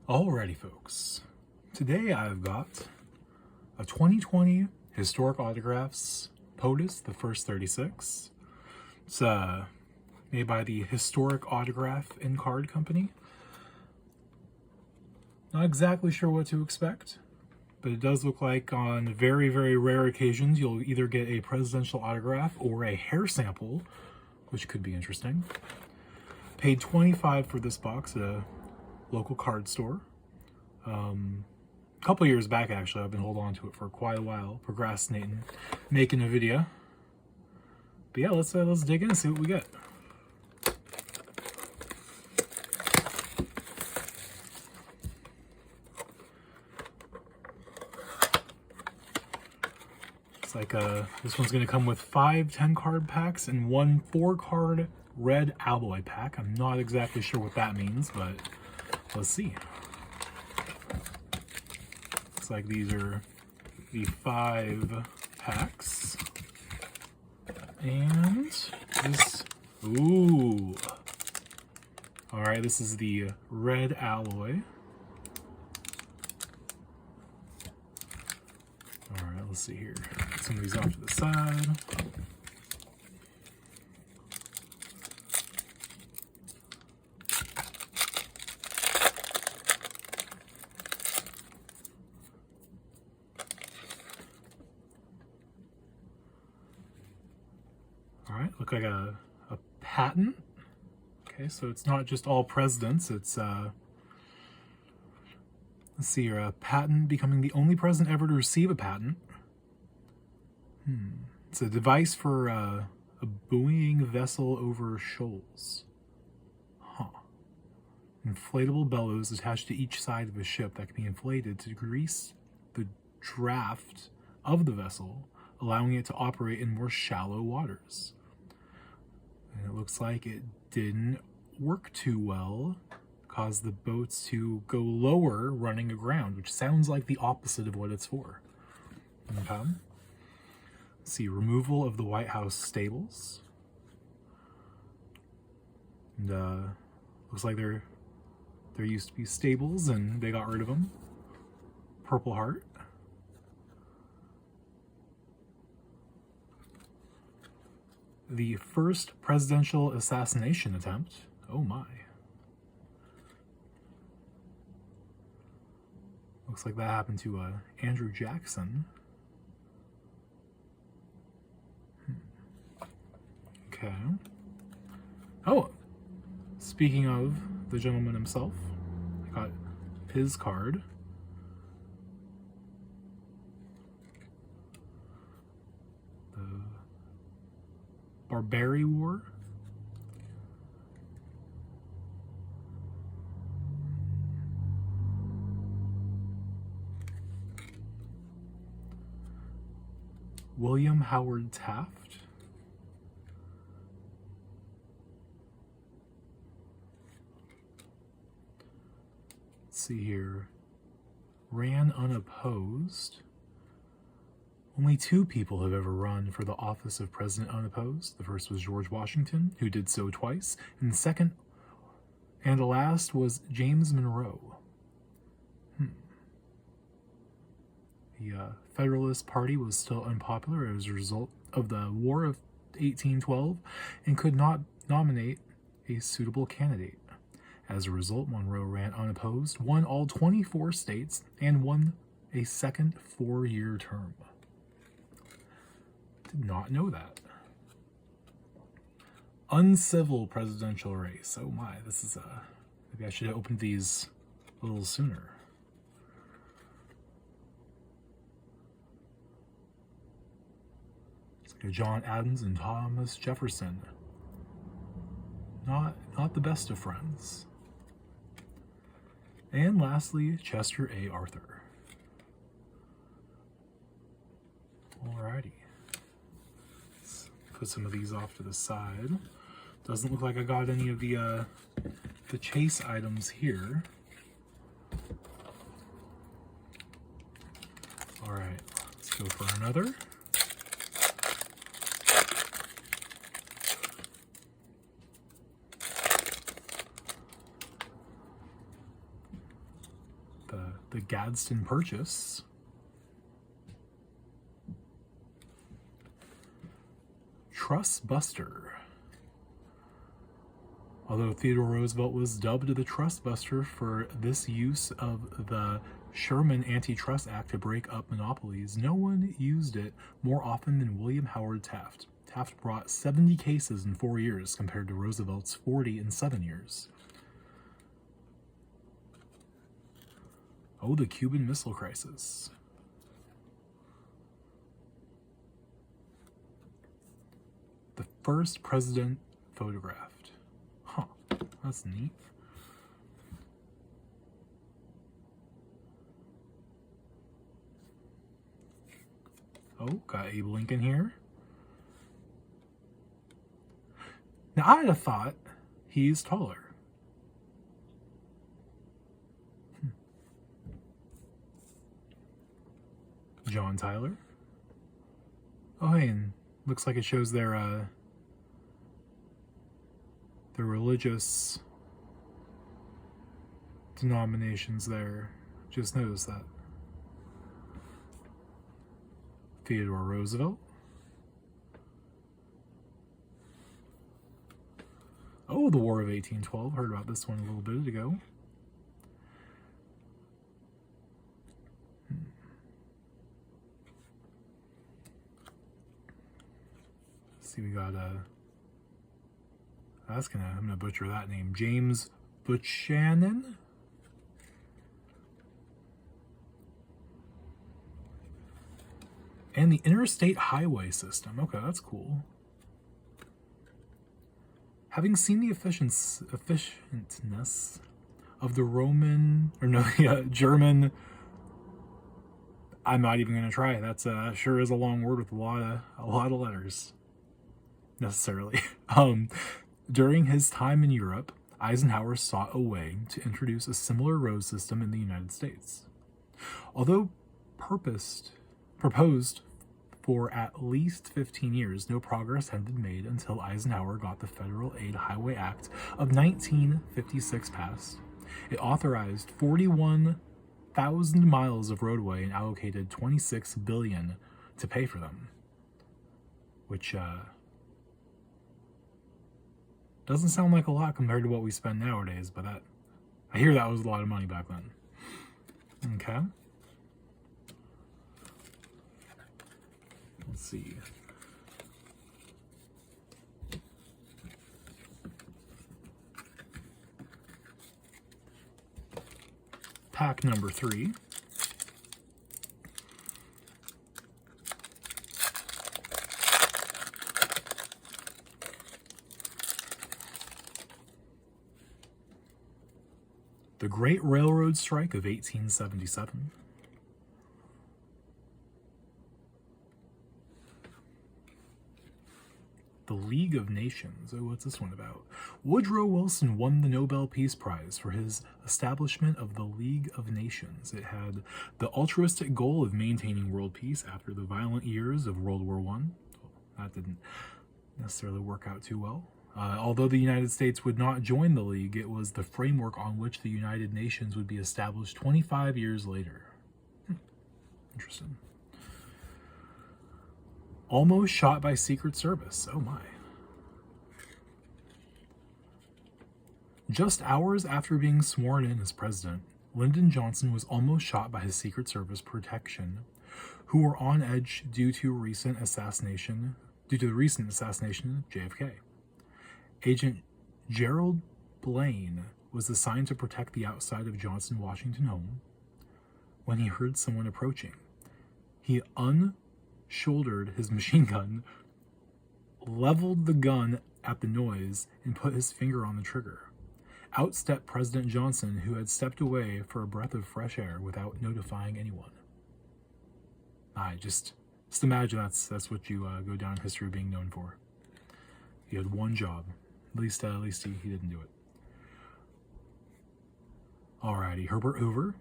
Alrighty, folks. Today I've got a 2020 Historic Autographs POTUS, the first 36. It's made by the Historic Autograph and Card Company. Not exactly sure what to expect, but it does look like on very, very rare occasions you'll either get a presidential autograph or a hair sample, which could be interesting. Paid $25 for this box at a local card store. A couple years back, actually. I've been holding on to it for quite a while, procrastinating making a video. But yeah, let's dig in and see what we get. It's like this one's going to come with 5 10-card packs and 1 4-card red alloy pack. I'm not exactly sure what that means, but let's see. Looks like these are the 5 packs. And this, ooh. All right, this is the red alloy. All right, let's see here. Put some of these off to the side. All right, look like a patent. Okay, so it's not just all presidents. It's let's see here, a patent becoming the only president ever to receive a patent. It's a device for a buoying vessel over shoals. Huh. Inflatable bellows attached to each side of a ship that can be inflated to decrease the draft of the vessel, allowing it to operate in more shallow waters. And it looks like it didn't work too well, caused the boats to go lower running aground, which sounds like the opposite of what it's for. Okay. Let's see, removal of the White House stables. And looks like there used to be stables and they got rid of them. Purple Heart. The first presidential assassination attempt. Oh my. Looks like that happened to Andrew Jackson. Okay. Oh, speaking of the gentleman himself, I got his card. The Barbary War. William Howard Taft. Let's see here. Ran unopposed. Only 2 people have ever run for the office of president unopposed. The first was George Washington, who did so twice, and the second and the last was James Monroe. The Federalist Party was still unpopular as a result of the War of 1812 and could not nominate a suitable candidate. As a result, Monroe ran unopposed, won all 24 states, and won a second 4-year term. Did not know that. Uncivil presidential race. Oh my, this is maybe I should have opened these a little sooner. It's like a John Adams and Thomas Jefferson. Not the best of friends. And lastly, Chester A. Arthur. Alrighty. Let's put some of these off to the side. Doesn't look like I got any of the chase items here. Alright, let's go for another. the Gadsden Purchase. Trust Buster. Although Theodore Roosevelt was dubbed the Trust Buster for this use of the Sherman Antitrust Act to break up monopolies, no one used it more often than William Howard Taft. Taft brought 70 cases in 4 years compared to Roosevelt's 40 in 7 years. Oh, the Cuban Missile Crisis. The first president photographed. Huh, that's neat. Oh, got Abe Lincoln here. Now, I'd have thought he's taller. John Tyler. Oh, hey, and looks like it shows their religious denominations there. Just noticed that. Theodore Roosevelt. Oh, the War of 1812. Heard about this one a little bit ago. See, we got I'm gonna butcher that name. James Buchanan. And the interstate highway system. Okay, that's cool. Having seen the efficientness of the German, I'm not even going to try. That's sure is a long word with a lot of letters. Necessarily. During his time in Europe, Eisenhower sought a way to introduce a similar road system in the United States. Although proposed for at least 15 years, no progress had been made until Eisenhower got the Federal Aid Highway Act of 1956 passed. It authorized 41,000 miles of roadway and allocated $26 billion to pay for them, which doesn't sound like a lot compared to what we spend nowadays, but I hear that was a lot of money back then. Okay. Let's see. Pack number 3. The Great Railroad Strike of 1877. The League of Nations. Oh, what's this one about? Woodrow Wilson won the Nobel Peace Prize for his establishment of the League of Nations. It had the altruistic goal of maintaining world peace after the violent years of World War I. That didn't necessarily work out too well. Although the United States would not join the League, it was the framework on which the United Nations would be established 25 years later. Interesting. Almost shot by Secret Service. Oh my. Just hours after being sworn in as president, Lyndon Johnson was almost shot by his Secret Service protection, who were on edge due to the recent assassination of JFK. Agent Gerald Blaine was assigned to protect the outside of Johnson Washington home when he heard someone approaching. He shouldered his machine gun, leveled the gun at the noise, and put his finger on the trigger. Out stepped President Johnson, who had stepped away for a breath of fresh air without notifying anyone. Just imagine that's what you go down in history being known for. He had one job. At least he didn't do it. Alrighty, Herbert Hoover.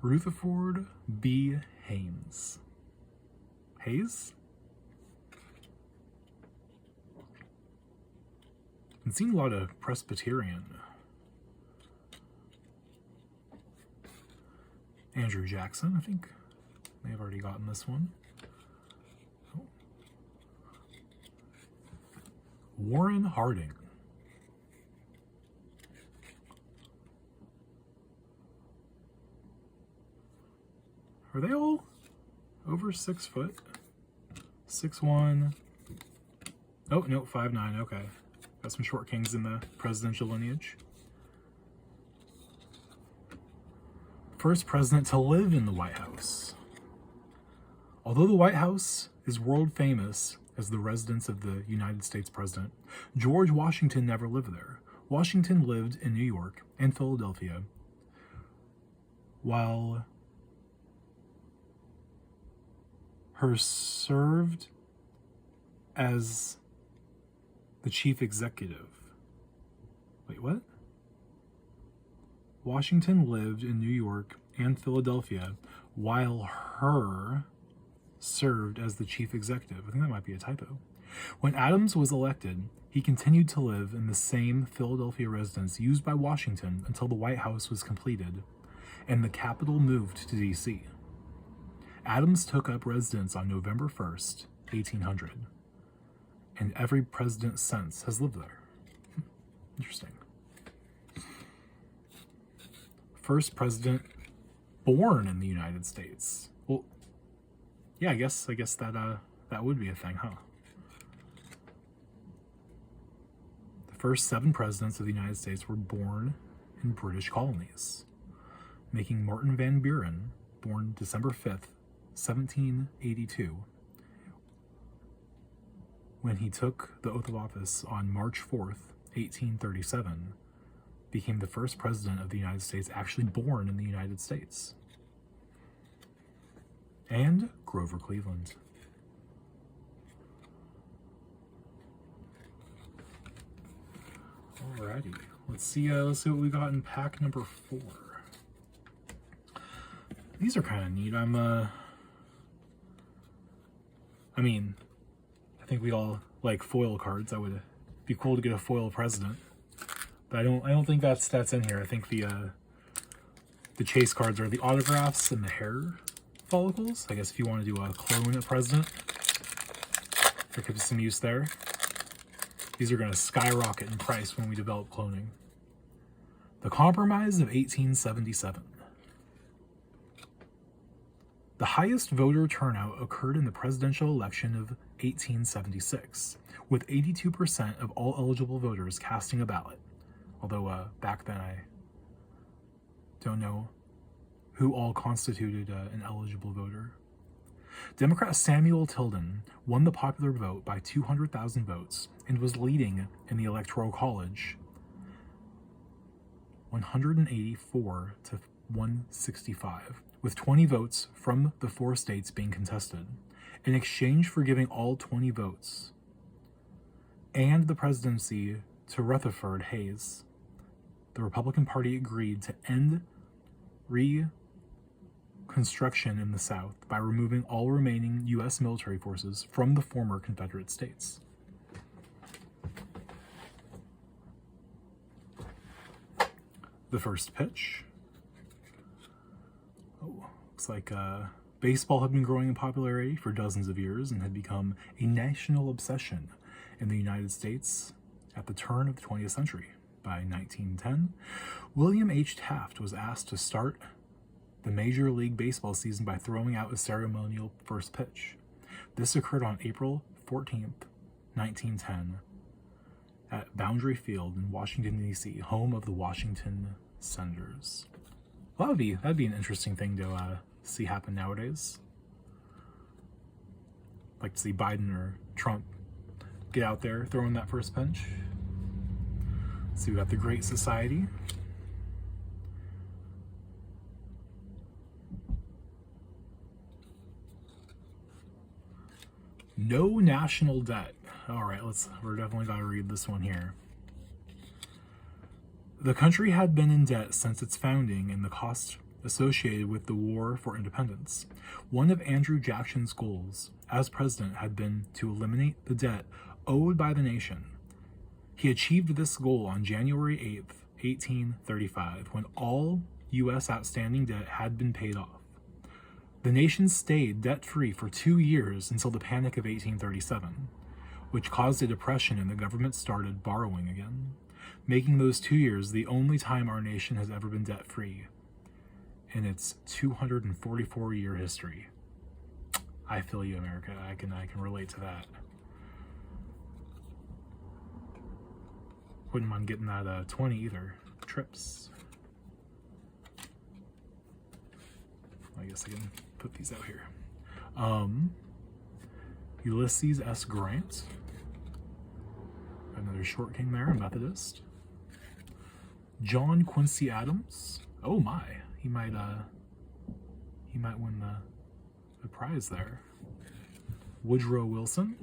Rutherford B. Hayes. Hayes? Haven't seen a lot of Presbyterian. Andrew Jackson, I think. May have already gotten this one. Oh. Warren Harding. Are they all over 6 foot? 6'1". Oh, no, 5'9". Okay. Got some short kings in the presidential lineage. First president to live in the White House. Although the White House is world famous as the residence of the United States president, George Washington never lived there. Washington lived in New York and Philadelphia, while her served as the chief executive. Wait, what? Washington lived in New York and Philadelphia while her served as the chief executive. I think that might be a typo. When Adams was elected, he continued to live in the same Philadelphia residence used by Washington until the White House was completed and the capital moved to D.C. Adams took up residence on November 1st, 1800, and every president since has lived there. Interesting. First president born in the United States. Well, yeah, I guess that would be a thing, huh? The first 7 presidents of the United States were born in British colonies, making Martin Van Buren, born December 5th, 1782, when he took the oath of office on March 4th, 1837, became the first president of the United States actually born in the United States. And Grover Cleveland. Alrighty, let's see what we got in pack number 4. These are kind of neat. I mean, I think we all like foil cards. I would be cool to get a foil president, but I don't think that's in here. I think the chase cards are the autographs and the hair follicles. I guess if you want to do a clone a president, there could be some use there. These are going to skyrocket in price when we develop cloning. The Compromise of 1877. The highest voter turnout occurred in the presidential election of 1876, with 82% of all eligible voters casting a ballot. Although back then I don't know who all constituted an eligible voter. Democrat Samuel Tilden won the popular vote by 200,000 votes and was leading in the Electoral College 184 to 165, with 20 votes from the 4 states being contested. In exchange for giving all 20 votes and the presidency to Rutherford Hayes, the Republican Party agreed to end Reconstruction in the South by removing all remaining U.S. military forces from the former Confederate states. The first pitch. Oh, looks like baseball had been growing in popularity for dozens of years and had become a national obsession in the United States at the turn of the 20th century. By 1910, William H. Taft was asked to start the Major League Baseball season by throwing out a ceremonial first pitch. This occurred on April 14th, 1910, at Boundary Field in Washington, D.C., home of the Washington Senators. Well, that'd be an interesting thing to see happen nowadays. Like to see Biden or Trump get out there throwing that first pitch. So we got the Great Society. No national debt. All right, we're definitely gotta read this one here. The country had been in debt since its founding and the costs associated with the war for independence. One of Andrew Jackson's goals as president had been to eliminate the debt owed by the nation He achieved this goal on January 8th, 1835, when all U.S. outstanding debt had been paid off. The nation stayed debt-free for 2 years until the Panic of 1837, which caused a depression and the government started borrowing again, making those 2 years the only time our nation has ever been debt-free in its 244-year history. I feel you, America. I can relate to that. Wouldn't mind getting that 20 either. Trips. I guess I can put these out here. Ulysses S. Grant. Another short king there, a Methodist. John Quincy Adams. Oh my, he might win the prize there. Woodrow Wilson.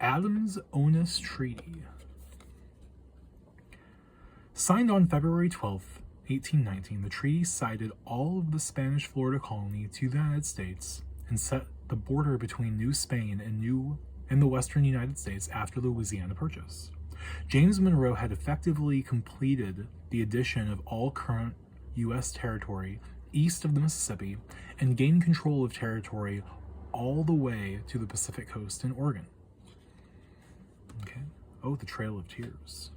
Adams-Onis Treaty. Signed on February 12th, 1819, the treaty ceded all of the Spanish Florida colony to the United States and set the border between New Spain and the western United States after the Louisiana Purchase. James Monroe had effectively completed the addition of all current U.S. territory east of the Mississippi and gained control of territory all the way to the Pacific coast in Oregon. Okay. Oh, the Trail of Tears.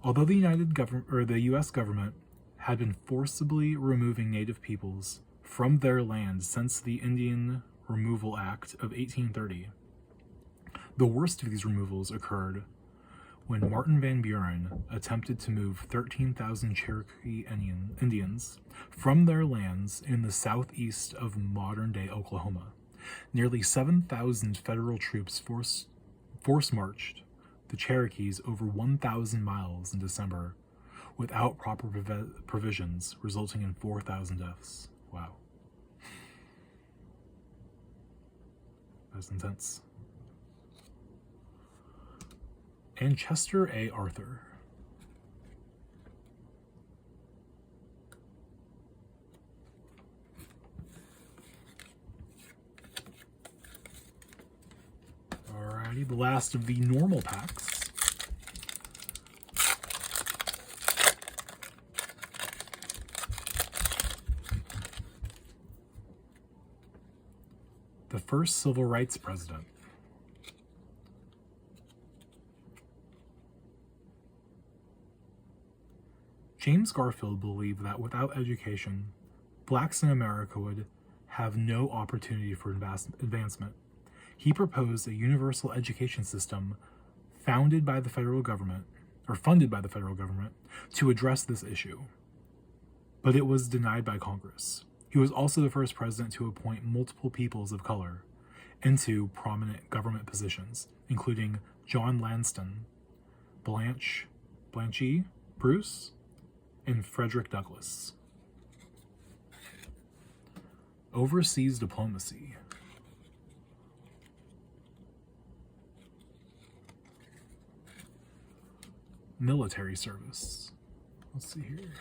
Although the U.S. government had been forcibly removing Native peoples from their land since the Indian Removal Act of 1830, the worst of these removals occurred when Martin Van Buren attempted to move 13,000 Cherokee Indians from their lands in the southeast of modern-day Oklahoma. Nearly 7,000 federal troops force-marched the Cherokees over 1,000 miles in December without proper provisions, resulting in 4,000 deaths. Wow. That's intense. And Chester A. Arthur. Alrighty, the last of the normal packs. The first civil rights president. James Garfield believed that without education, blacks in America would have no opportunity for advancement. He proposed a universal education system funded by the federal government, to address this issue. But it was denied by Congress. He was also the first president to appoint multiple peoples of color into prominent government positions, including John Lanston, Blanche Bruce, and Frederick Douglass. Overseas diplomacy. Military service. Let's see here.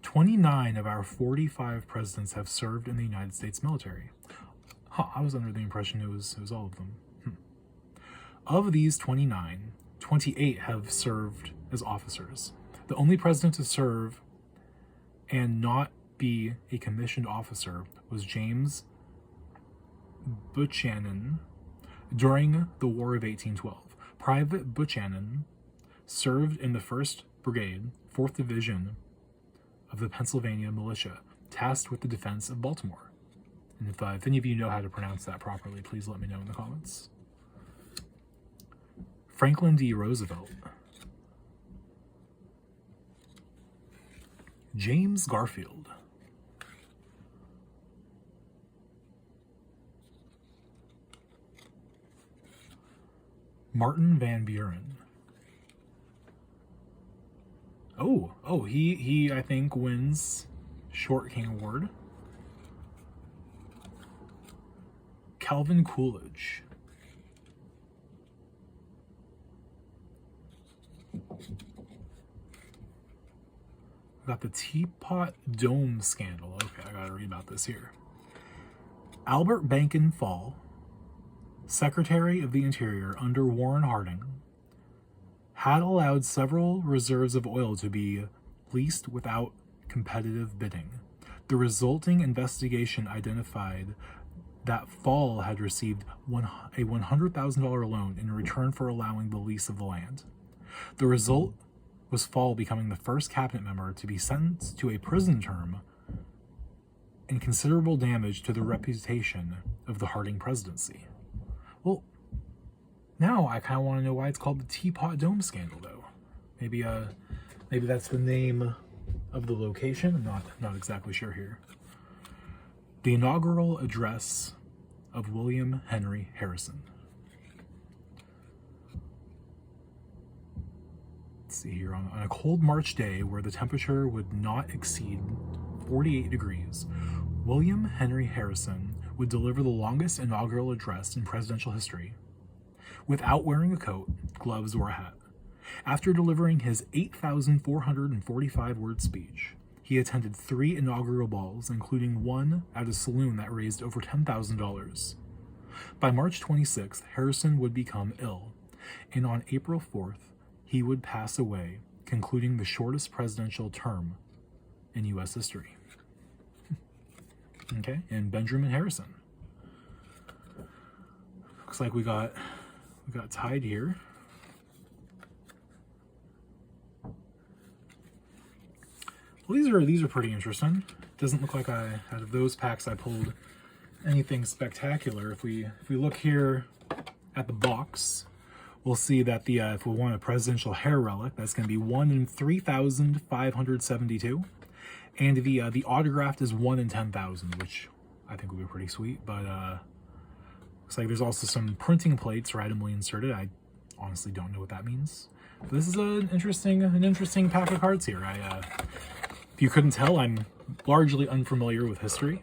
29 of our 45 presidents have served in the United States military. I was under the impression it was all of them. Of these 29, 28 have served as officers. The only president to serve and not be a commissioned officer was James Buchanan during the War of 1812. Private Buchanan served in the 1st Brigade, 4th Division of the Pennsylvania Militia, tasked with the defense of Baltimore. And if any of you know how to pronounce that properly, please let me know in the comments. Franklin D. Roosevelt. James Garfield. Martin Van Buren. He I think wins Short King Award. Calvin Coolidge. Got the Teapot Dome scandal. Okay, I gotta read about this here. Albert Bankin Fall, Secretary of the Interior under Warren Harding, had allowed several reserves of oil to be leased without competitive bidding. The resulting investigation identified that Fall had received a $100,000 loan in return for allowing the lease of the land. The result was Fall becoming the first cabinet member to be sentenced to a prison term and considerable damage to the reputation of the Harding presidency. Well, now I kind of want to know why it's called the Teapot Dome scandal, though. Maybe that's the name of the location. I'm not exactly sure here. The inaugural address of William Henry Harrison. Let's see here. On a cold March day where the temperature would not exceed 48 degrees, William Henry Harrison would deliver the longest inaugural address in presidential history, without wearing a coat, gloves, or a hat. After delivering his 8,445-word speech, he attended 3 inaugural balls, including one at a saloon that raised over $10,000. By March 26th, Harrison would become ill, and on April 4th, he would pass away, concluding the shortest presidential term in U.S. history. Okay, and Benjamin Harrison. Looks like we got tied here. Well, these are pretty interesting. Doesn't look like out of those packs I pulled anything spectacular. If we look here at the box, we'll see that if we want a presidential hair relic, that's going to be 1 in 3,572, and the autographed is 1 in 10,000, which I think would be pretty sweet. But looks like there's also some printing plates randomly inserted. I honestly don't know what that means. But this is an interesting pack of cards here. If you couldn't tell, I'm largely unfamiliar with history.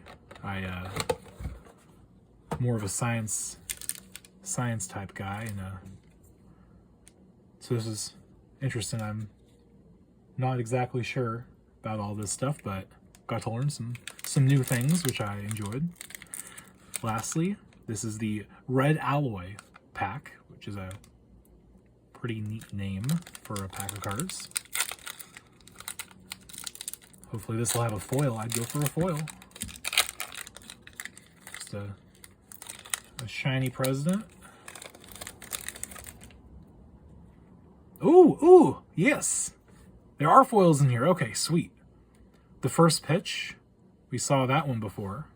More of a science type guy, and so this is interesting. I'm not exactly sure about all this stuff, but got to learn some new things, which I enjoyed. Lastly, this is the Red Alloy pack, which is a pretty neat name for a pack of cards. Hopefully this will have a foil. I'd go for a foil. Just a shiny president. Ooh, yes. There are foils in here. Okay, sweet. The first pitch. We saw that one before.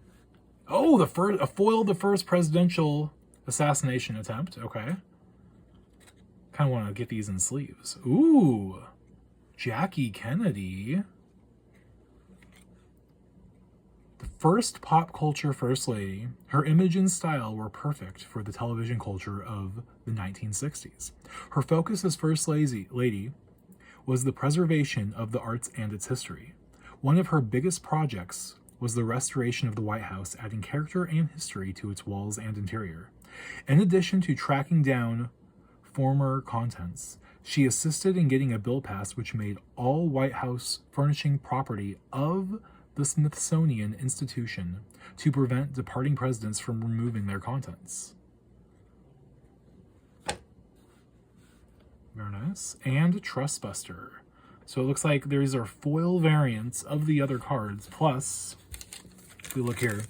Oh, a foil, the first presidential assassination attempt. Okay. Kind of want to get these in sleeves. Ooh, Jackie Kennedy. The first pop culture first lady. Her image and style were perfect for the television culture of the 1960s. Her focus as first lady was the preservation of the arts and its history. One of her biggest projects was the restoration of the White House, adding character and history to its walls and interior. In addition to tracking down former contents, she assisted in getting a bill passed which made all White House furnishing property of the Smithsonian Institution to prevent departing presidents from removing their contents. Very nice. And Trustbuster. So it looks like these are foil variants of the other cards, plus, if we look here,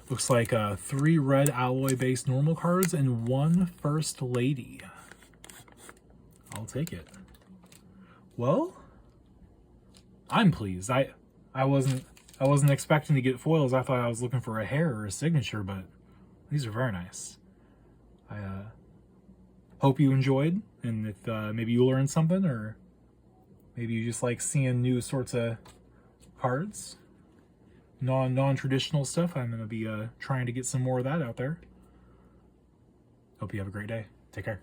looks like 3 red alloy-based normal cards and 1 First Lady. I'll take it. Well, I'm pleased. I wasn't expecting to get foils. I thought I was looking for a hair or a signature, but these are very nice. I hope you enjoyed, and if maybe you learned something, or maybe you just like seeing new sorts of cards, non-traditional stuff. I'm going to be trying to get some more of that out there. Hope you have a great day. Take care.